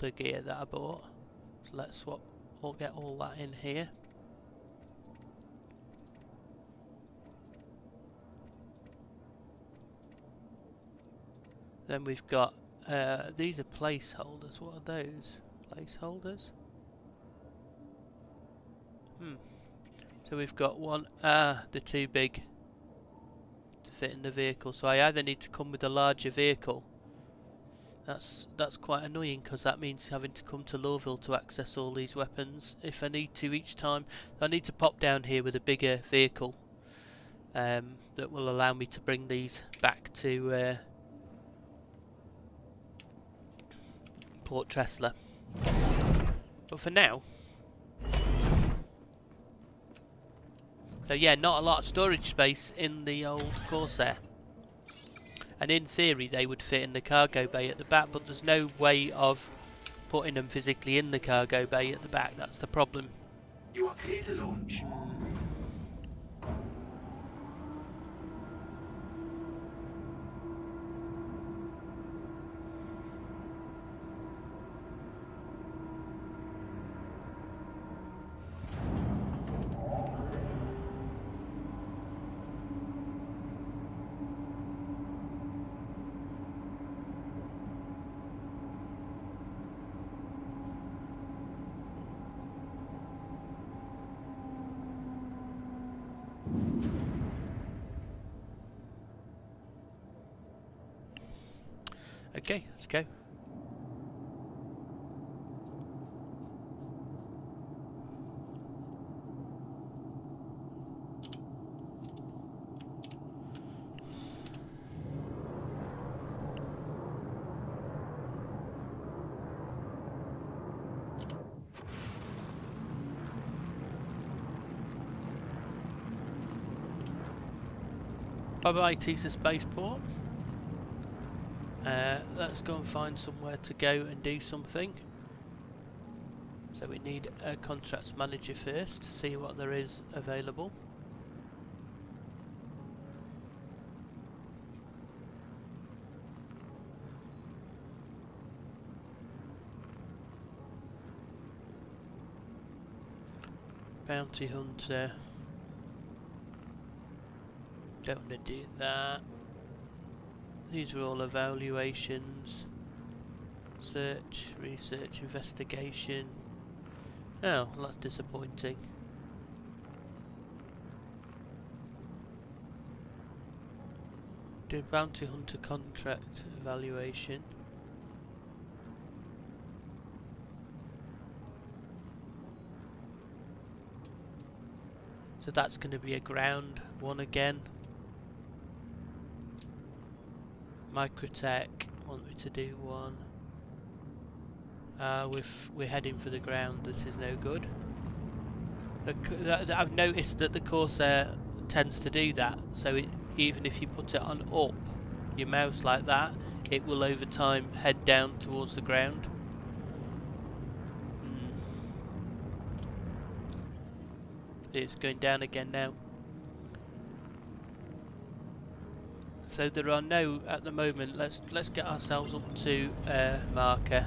the gear that I bought. So let's swap or get all that in here. Then we've got these are placeholders. What are those? Placeholders? So we've got one. They're too big to fit in the vehicle. So I either need to come with a larger vehicle. That's quite annoying, because that means having to come to Lowville to access all these weapons if I need to each time. I need to pop down here with a bigger vehicle that will allow me to bring these back to Port Tressler. But for now, so yeah, not a lot of storage space in the old Corsair. And in theory they would fit in the cargo bay at the back, but there's no way of putting them physically in the cargo bay at the back. That's the problem. You are clear to launch. Okay, let's go. Bye bye, Tisa Spaceport. Let's go and find somewhere to go and do something. So we need a contracts manager first to see what there is available. Bounty hunter. Don't want to do that. These are all evaluations. Search, research, investigation. Oh, well, that's disappointing. Do bounty hunter contract evaluation. So that's going to be a ground one again. Microtech want me to do one. We're heading for the ground. That is no good. I've noticed that the Corsair tends to do that. So even if you put it on up, your mouse like that, it will over time head down towards the ground. It's going down again now. So there are no at the moment. Let's get ourselves up to marker.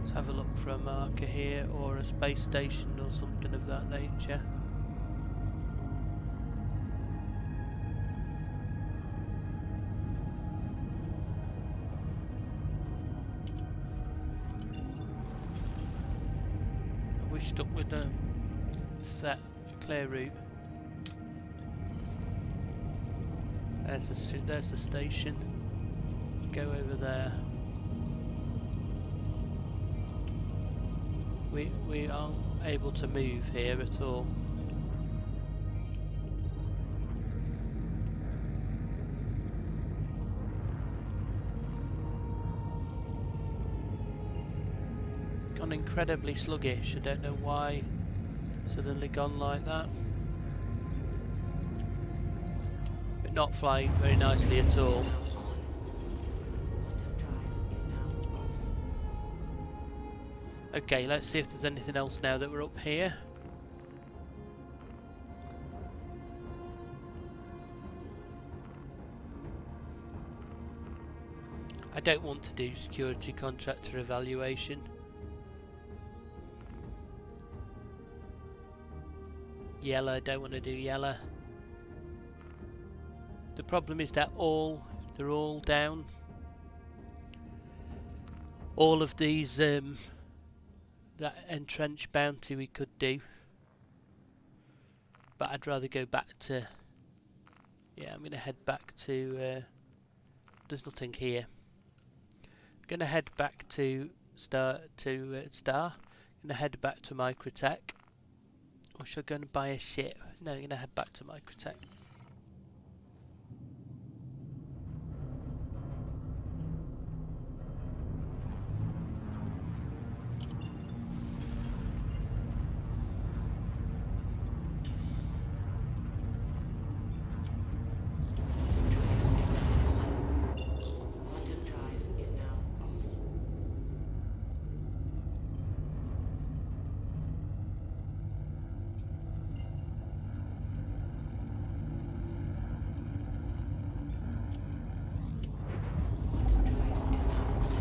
Let's have a look for a marker here or a space station or something of that nature. We're stuck with a set clear route. There's the station. Let's go over there. We aren't able to move here at all. Gone incredibly sluggish. I don't know why it's suddenly gone like that. But not flying very nicely at all. Okay, let's see if there's anything else now that we're up here. I don't want to do security contractor evaluation. Yellow, don't want to do yellow. The problem is that they're all down. All of these that entrenched bounty we could do, but I'd rather go back to. Yeah, I'm going to head back to. There's nothing here. I'm going to head back to Star. I'm going to head back to Microtech. Or should I go and buy a ship? No, I'm going to head back to Microtech.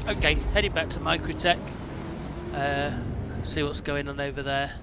Okay, heading back to Microtech. See what's going on over there.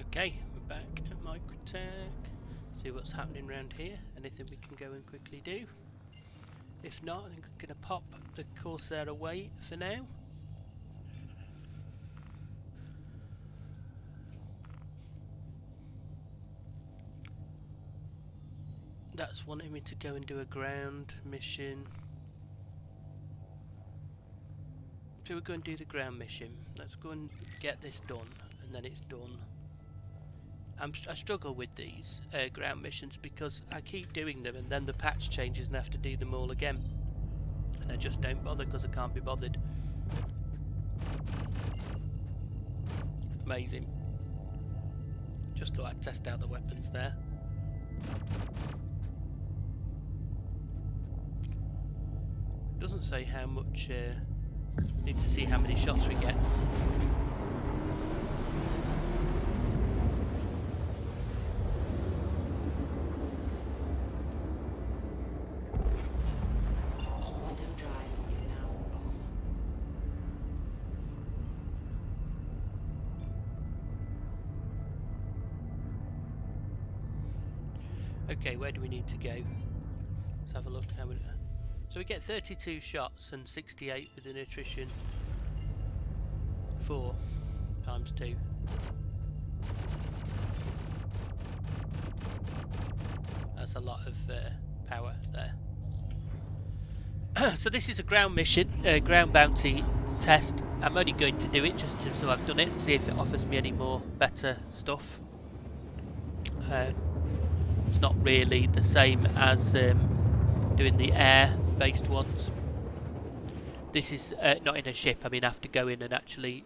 Okay, we're back at Microtech. See what's happening around here. Anything we can go and quickly do. If not, I think we're going to pop the Corsair away for now. That's wanting me to go and do a ground mission. So we're going to do the ground mission. Let's go and get this done, and then it's done. I struggle with these ground missions because I keep doing them and then the patch changes and I have to do them all again. And I just don't bother because I can't be bothered. Amazing. Just thought I'd test out the weapons there. Doesn't say how much, need to see how many shots we get. Okay, where do we need to go? Let's have a look how many. So we get 32 shots and 68 with an attrition. 4 times 2. That's a lot of power there. So this is a ground mission, ground bounty test. I'm only going to do it just so I've done it and see if it offers me any more better stuff. It's not really the same as doing the air-based ones. This is not in a ship. I mean, I have to go in and actually...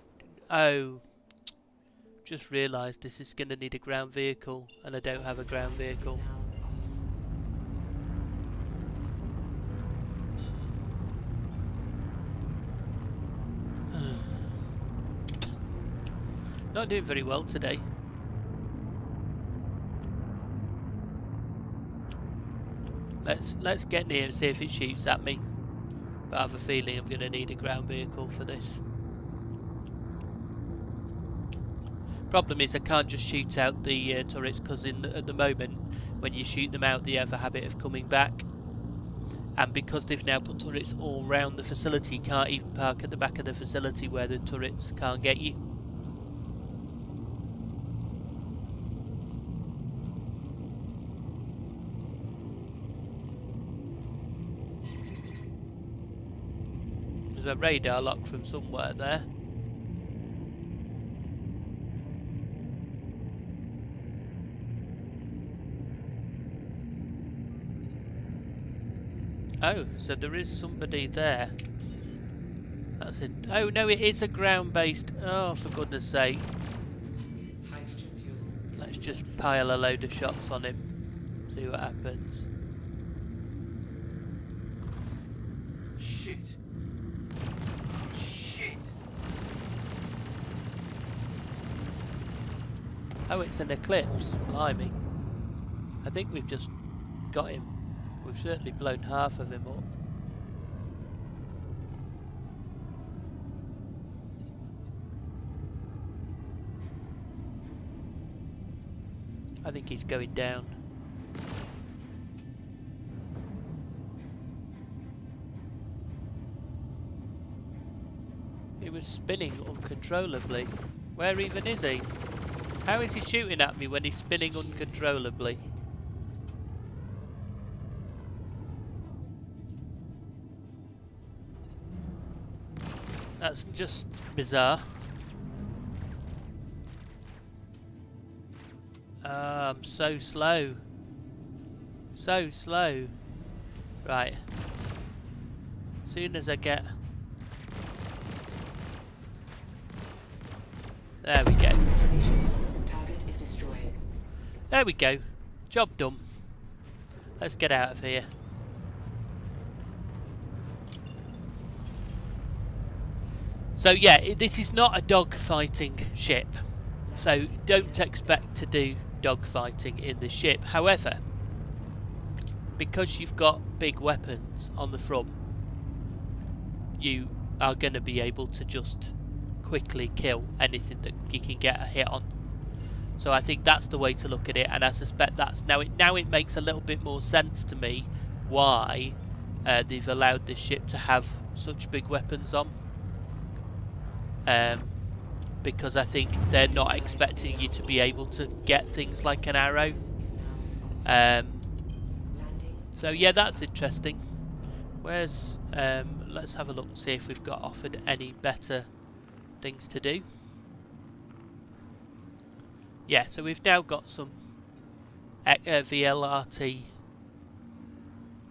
Oh, just realised this is going to need a ground vehicle, and I don't have a ground vehicle. Not doing very well today. Let's get near and see if it shoots at me. But I have a feeling I'm going to need a ground vehicle for this. Problem is I can't just shoot out the turrets because at the moment when you shoot them out they have a habit of coming back. And because they've now put turrets all around the facility, you can't even park at the back of the facility where the turrets can't get you. There's a radar lock from somewhere there. Oh, so there is somebody there. That's it. Oh no, it is a ground-based. Oh, for goodness sake. Let's just pile a load of shots on him. See what happens. Shit. Oh, it's an eclipse. Blimey. I think we've just got him. We've certainly blown half of him up. I think he's going down. He was spinning uncontrollably. Where even is he? How is he shooting at me when he's spinning uncontrollably? That's just bizarre. I'm so slow. So slow. Right. Soon as I get... There we go. There we go. Job done. Let's get out of here. So yeah, this is not a dogfighting ship. So don't expect to do dogfighting in the ship. However, because you've got big weapons on the front, you are going to be able to just quickly kill anything that you can get a hit on. So I think that's the way to look at it, and I suspect that's now it makes a little bit more sense to me why they've allowed this ship to have such big weapons on. Because I think they're not expecting you to be able to get things like an arrow. So yeah, that's interesting. Where's let's have a look and see if we've got offered any better things to do. Yeah, so we've now got some VLRT,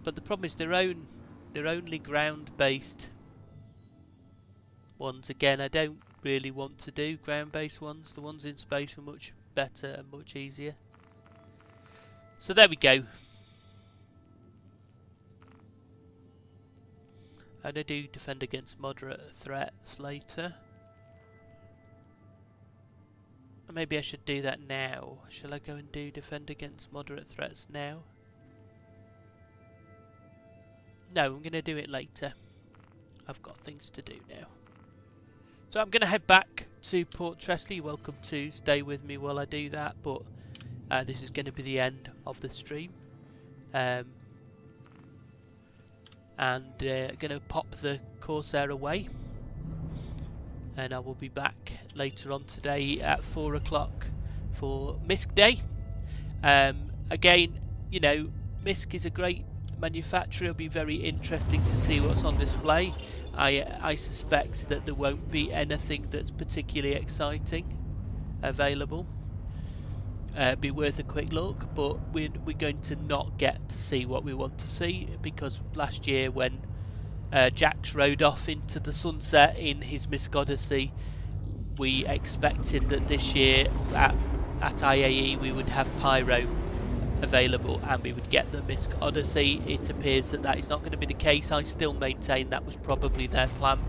but the problem is they're only ground-based ones. Again, I don't really want to do ground-based ones. The ones in space are much better and much easier. So there we go. And I do defend against moderate threats later. Maybe I should do that now. Shall I go and do defend against moderate threats now? No, I'm going to do it later. I've got things to do now. So I'm going to head back to Torp Rasilo. You're welcome to stay with me while I do that, but this is going to be the end of the stream. And going to pop the Corsair away. And I will be back later on today at 4 o'clock for MISC Day. Again, you know, MISC is a great manufacturer. It'll be very interesting to see what's on display. I suspect that there won't be anything that's particularly exciting available. Be worth a quick look, but we're going to not get to see what we want to see, because last year when Jax rode off into the sunset in his MISC Odyssey, we expected that this year at IAE we would have Pyro available and we would get the MISC Odyssey. It appears that that is not going to be the case. I still maintain that was probably their plan,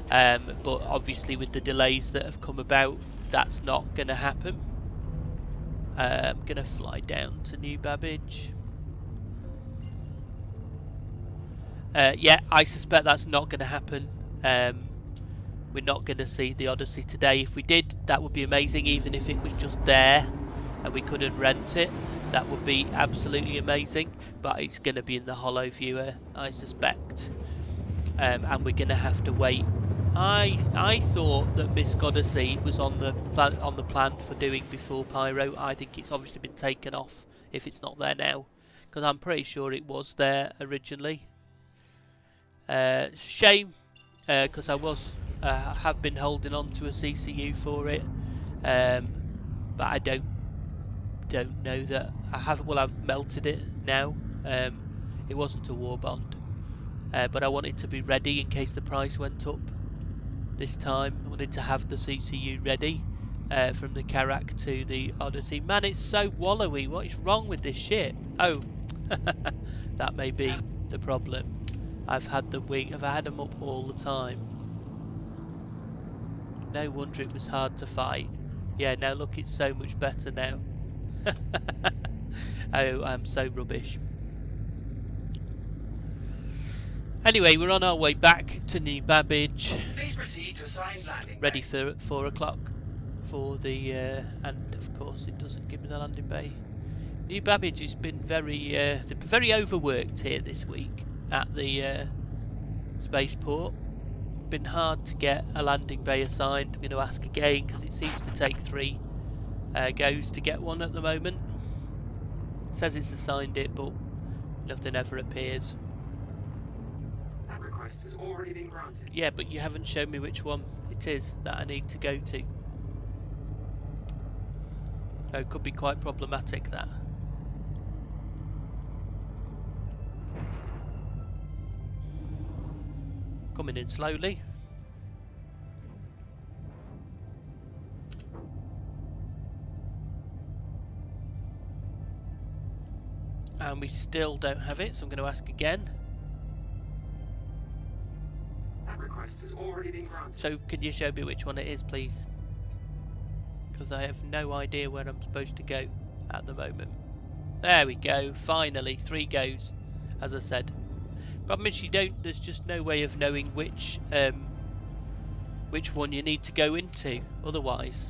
but obviously with the delays that have come about, that's not going to happen. I'm going to fly down to New Babbage. Yeah, I suspect that's not going to happen. We're not going to see the Odyssey today. If we did, that would be amazing, even if it was just there and we couldn't rent it. That would be absolutely amazing, but it's going to be in the Holo Viewer, I suspect. And we're going to have to wait. I thought that MISC Odyssey was on the plan for doing before Pyro. I think it's obviously been taken off if it's not there now, because I'm pretty sure it was there originally. Shame, because I have been holding on to a CCU for it, but I don't know that I have. Well, I've melted it now. It wasn't a war bond, but I wanted to be ready in case the price went up. This time I wanted to have the CCU ready from the Karak to the Odyssey. Man, it's so wallowy. What is wrong with this ship? Oh, that may be the problem. I've had the wing. I've had them up all the time. No wonder it was hard to fight. Yeah, now look, it's so much better now. Oh, I'm so rubbish. Anyway, we're on our way back to New Babbage. Please proceed to assigned landing bay. Ready for 4 o'clock for the and of course it doesn't give me the landing bay. New Babbage has been very overworked here this week at the spaceport. Been hard to get a landing bay assigned. I'm going to ask again because it seems to take 3 goes to get one at the moment. It says it's assigned it, but nothing ever appears. That request has already been granted. Yeah, but you haven't shown me which one it is that I need to go to. So it could be quite problematic, that. Coming in slowly. And we still don't have it, so I'm going to ask again. That request has already been granted. So can you show me which one it is, please? Because I have no idea where I'm supposed to go at the moment. There we go, finally, 3 goes, as I said. Problem is there's just no way of knowing which one you need to go into otherwise.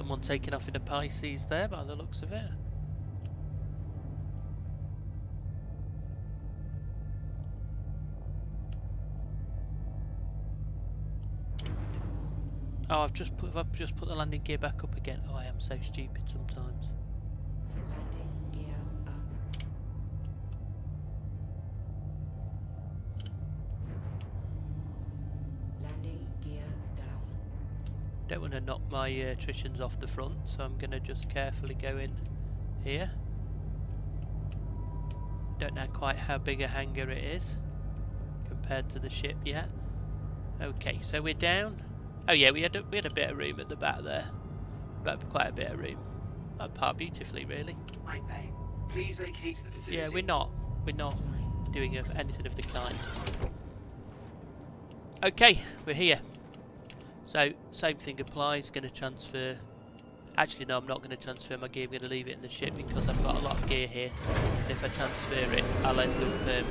Someone taking off in a Pisces there by the looks of it. Oh, I've just put the landing gear back up again. Oh, I am so stupid sometimes. Landing gear up. Landing gear down. Don't want to knock my attritions off the front, so I'm going to just carefully go in here. Don't know quite how big a hangar it is compared to the ship yet. Okay, so we're down. Oh yeah, we had a bit of room at the back there, but quite a bit of room. That part beautifully, really. Right bay. Please vacate the facility. Yeah, we're not doing anything of the kind. Okay, we're here. So same thing applies. Going to transfer. Actually, no, I'm not going to transfer my gear. I'm going to leave it in the ship because I've got a lot of gear here. And if I transfer it, I'll end up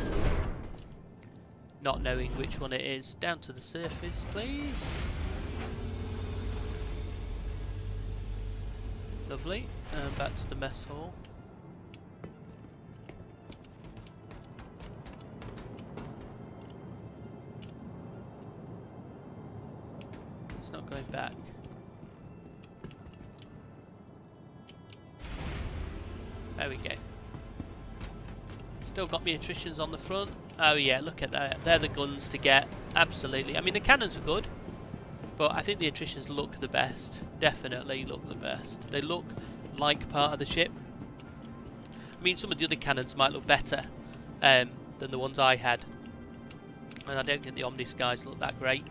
not knowing which one it is. Down to the surface, please. Lovely. And back to the mess hall. It's not going back. There we go. Still got my attritions on the front. Oh yeah, look at that. They're the guns to get. Absolutely. I mean, the cannons are good, but I think the attritions look the best. Definitely look the best. They look like part of the ship. I mean, some of the other cannons might look better than the ones I had. And I don't think the Omni Skies look that great.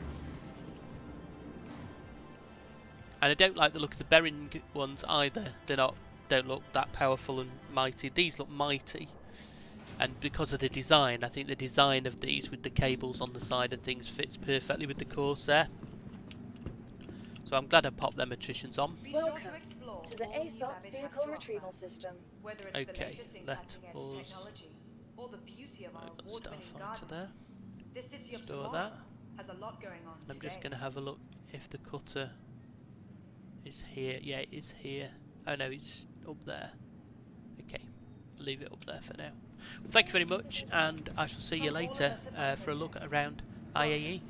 And I don't like the look of the Bering ones either. Don't look that powerful and mighty. These look mighty. And because of the design, I think the design of these with the cables on the side and things fits perfectly with the Corsair. So I'm glad I popped them attritions on. Welcome to the ASOP vehicle retrieval system. Okay, let us Starfighter there. Store that. I'm just going to have a look if the cutter is here. Yeah, it is here. Oh no, it's up there. Okay, leave it up there for now. Well, thank you very much, and I shall see you later for a look around IAE.